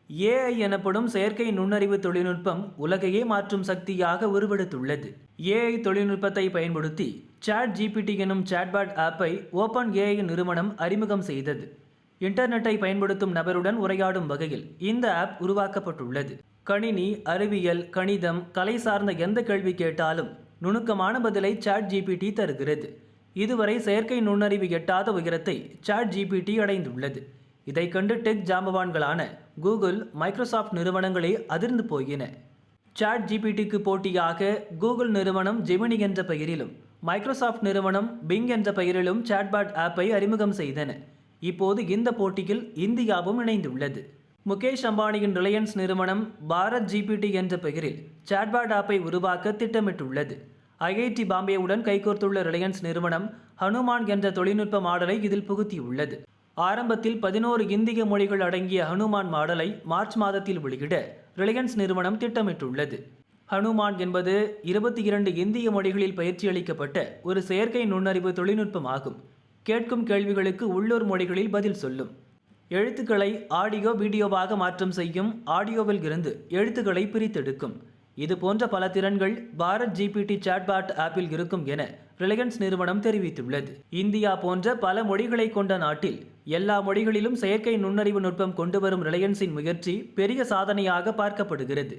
AI எனப்படும் செயற்கை நுண்ணறிவு தொழில்நுட்பம் உலகையே மாற்றும் சக்தியாக உருவெடுத்துள்ளது. ஏஐ தொழில்நுட்பத்தை பயன்படுத்தி சாட் ஜிபிடி எனும் சாட்பாட் ஆப்பை ஓபன் ஏஐ நிறுவனம் அறிமுகம் செய்தது. இன்டர்நெட்டை பயன்படுத்தும் நபருடன் உரையாடும் வகையில் இந்த ஆப் உருவாக்கப்பட்டுள்ளது. கணினி, அறிவியல், கணிதம், கலை சார்ந்த எந்த கேள்வி கேட்டாலும் நுணுக்கமான பதிலை சாட் ஜிபிடி தருகிறது. இதுவரை செயற்கை நுண்ணறிவு எட்டாத உயரத்தை சாட் ஜிபிடி அடைந்துள்ளது. இதை கண்டு டெக் ஜாம்பவான்களான கூகுள், மைக்ரோசாஃப்ட் நிறுவனங்களே அதிர்ந்து போயின. சாட் ஜிபிடிக்கு போட்டியாக கூகுள் நிறுவனம் ஜெமினி என்ற பெயரிலும், மைக்ரோசாஃப்ட் நிறுவனம் பிங் என்ற பெயரிலும் சாட்பாட் ஆப்பை அறிமுகம் செய்தன. இப்போது இந்த போட்டியில் இந்தியாவும் இணைந்துள்ளது. முகேஷ் அம்பானியின் ரிலையன்ஸ் நிறுவனம் பாரத் ஜிபிடி என்ற பெயரில் சாட்பாட் ஆப்பை உருவாக்க திட்டமிட்டுள்ளது. ஐஐடி பாம்பேவுடன் கைகோர்த்துள்ள ரிலையன்ஸ் நிறுவனம் ஹனுமான் என்ற தொழில்நுட்ப மாடலை இதில் புகுத்தியுள்ளது. ஆரம்பத்தில் 11 இந்திய மொழிகள் அடங்கிய ஹனுமான் மாடலை மார்ச் மாதத்தில் வெளியிட ரிலையன்ஸ் நிறுவனம் திட்டமிட்டுள்ளது. ஹனுமான் என்பது 22 இந்திய மொழிகளில் பயிற்சி அளிக்கப்பட்ட ஒரு செயற்கை நுண்ணறிவு தொழில்நுட்பமாகும். கேட்கும் கேள்விகளுக்கு உள்ளூர் மொழிகளில் பதில் சொல்லும். எழுத்துக்களை ஆடியோ, வீடியோவாக மாற்றம் செய்யும். ஆடியோவில் இருந்து எழுத்துக்களை பிரித்தெடுக்கும். இது போன்ற பல திறன்கள் பாரத் ஜிபிடி சாட்பாட் ஆப்பில் இருக்கும் என ரிலையன்ஸ் நிறுவனம் தெரிவித்துள்ளது. இந்தியா போன்ற பல மொழிகளை கொண்ட நாட்டில் எல்லா மொழிகளிலும் செயற்கை நுண்ணறிவு நுட்பம் கொண்டு வரும் ரிலையன்ஸின் முயற்சி பெரிய சாதனையாக பார்க்கப்படுகிறது.